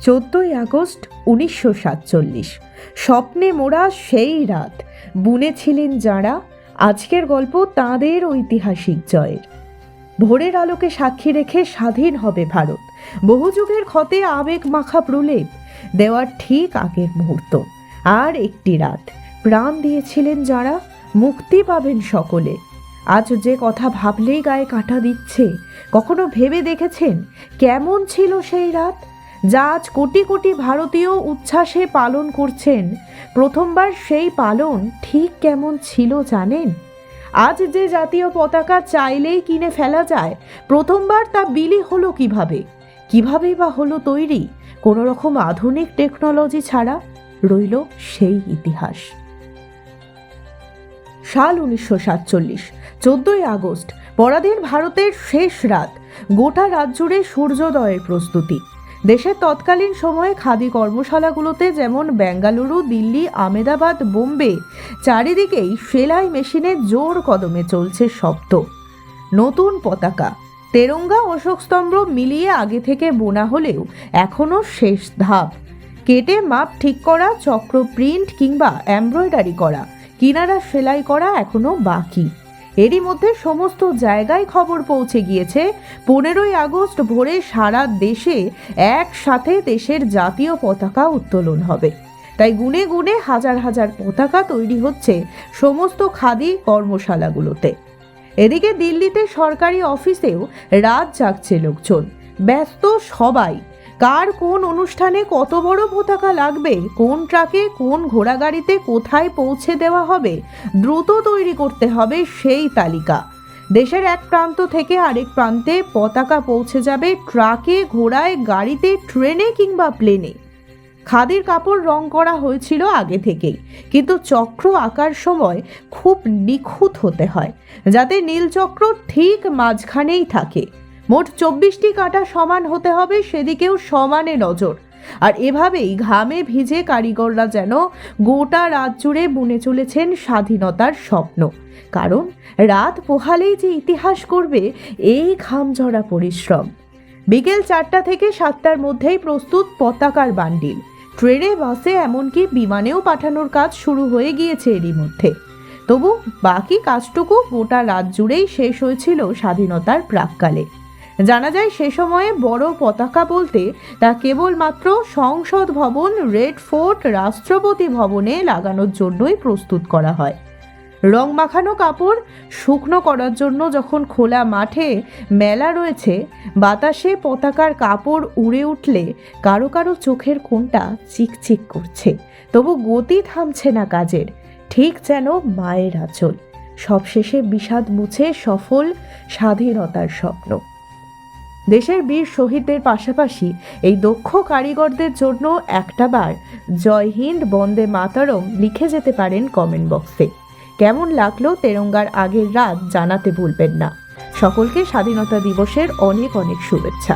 14ই August 1947। স্বপ্নে মোড়া সেই রাত বুনেছিলেন যাঁরা, আজকের গল্প তাঁদের ঐতিহাসিক জয়ের। ভোরের আলোকে সাক্ষী রেখে স্বাধীন হবে ভারত, বহু যুগের ক্ষতে আবেগ মাখা প্রলেপ দেওয়ার ঠিক আগের মুহূর্ত। আর একটি রাত প্রাণ দিয়েছিলেন যাঁরা, মুক্তি পাবেন সকলে। আজ যে কথা ভাবলেই গায়ে কাঁটা দিচ্ছে, কখনো ভেবে দেখেছেন কেমন ছিল সেই রাত, যা আজ কোটি কোটি ভারতীয় উচ্ছ্বাসে পালন করছেন? প্রথমবার সেই পালন ঠিক কেমন ছিল জানেন? আজ যে জাতীয় পতাকা চাইলেই কিনে ফেলা যায়, প্রথমবার তা বিলি হলো কিভাবেই বা হলো তৈরি? কোনো রকম আধুনিক টেকনোলজি ছাড়া রইল সেই ইতিহাস। সাল 1947, 14ই আগস্ট, পরাধীন ভারতের শেষ রাত। গোটা রাত জুড়ে সূর্যোদয়ের প্রস্তুতি। দেশের তৎকালীন সময়ে খাদি কর্মশালাগুলোতে যেমন বেঙ্গালুরু, দিল্লি, আমেদাবাদ, বোম্বে, চারিদিকেই সেলাই মেশিনে জোর কদমে চলছে শব্দ। নতুন পতাকা, তেরঙ্গা, অশোকস্তম্ভ মিলিয়ে আগে থেকে বোনা হলেও এখনও শেষ ধাপ। কেটে মাপ ঠিক করা, চক্র প্রিন্ট কিংবা এমব্রয়ডারি করা, কিনারা সেলাই করা এখনও বাকি। এরই মধ্যে সমস্ত জায়গায় খবর পৌঁছে গিয়েছে 15ই আগস্ট ভোরে সারা দেশে একসাথে দেশের জাতীয় পতাকা উত্তোলন হবে। তাই গুনে গুনে হাজার হাজার পতাকা তৈরি হচ্ছে সমস্ত খাদি কর্মশালাগুলোতে। এদিকে দিল্লিতে সরকারি অফিসেও রাত জাগছে লোকজন, ব্যস্ত সবাই। কার কোন অনুষ্ঠানে কত বড় পতাকা লাগবে, কোন ট্রাকে, কোন ঘোড়াগাড়িতে কোথায় পৌঁছে দেওয়া হবে, দ্রুত তৈরি করতে হবে সেই তালিকা। দেশের এক প্রান্ত থেকে আরেক প্রান্তে পতাকা পৌঁছে যাবে ট্রাকে, ঘোড়ায়, গাড়িতে, ট্রেনে কিংবা প্লেনে। খাদির কাপড় রং করা হয়েছিল আগে থেকেই, কিন্তু চক্র আঁকার সময় খুব নিখুঁত হতে হয়, যাতে নীলচক্র ঠিক মাঝখানেই থাকে। মোট 24টি কাঁটা সমান হতে হবে, সেদিকেও সমানে নজর। আর এভাবেই ঘামে ভিজে কারিগররা যেন গোটা রাত জুড়ে বুনে চলেছেন স্বাধীনতার স্বপ্ন। কারণ রাত পোহালেই যে ইতিহাস করবে, এই ঘামঝরা পরিশ্রম। বিকেল 4টা থেকে 7টার মধ্যেই প্রস্তুত পতাকার বান্ডিল। ট্রেনে, বাসে, এমনকি বিমানেও পাঠানোর কাজ শুরু হয়ে গিয়েছে এরই মধ্যে। তবু বাকি কাজটুকু গোটা রাত জুড়েই শেষ হয়েছিল স্বাধীনতার প্রাক্কালে। জানা যায় সে সময়ে বড় পতাকা বলতে তা কেবলমাত্র সংসদ ভবন, রেড ফোর্ট, রাষ্ট্রপতি ভবনে লাগানোর জন্যই প্রস্তুত করা হয়। রং মাখানো কাপড় শুকনো করার জন্য যখন খোলা মাঠে মেলা রয়েছে, বাতাসে পতাকার কাপড় উড়ে উঠলে কারো কারো চোখের কোণটা চিকচিক করছে, তবু গতি থামছে না কাজের, ঠিক যেন মায়ের আঁচল। সবশেষে বিষাদ মুছে সফল স্বাধীনতার স্বপ্ন। দেশের বীর শহীদদের পাশাপাশি এই দক্ষ কারিগরদের জন্য একটাবার জয় হিন্দ, বন্দে মাতরম লিখে যেতে পারেন কমেন্ট বক্সে। কেমন লাগলো তেরঙ্গার আগের রাত জানাতে ভুলবেন না। সকলকে স্বাধীনতা দিবসের অনেক অনেক শুভেচ্ছা।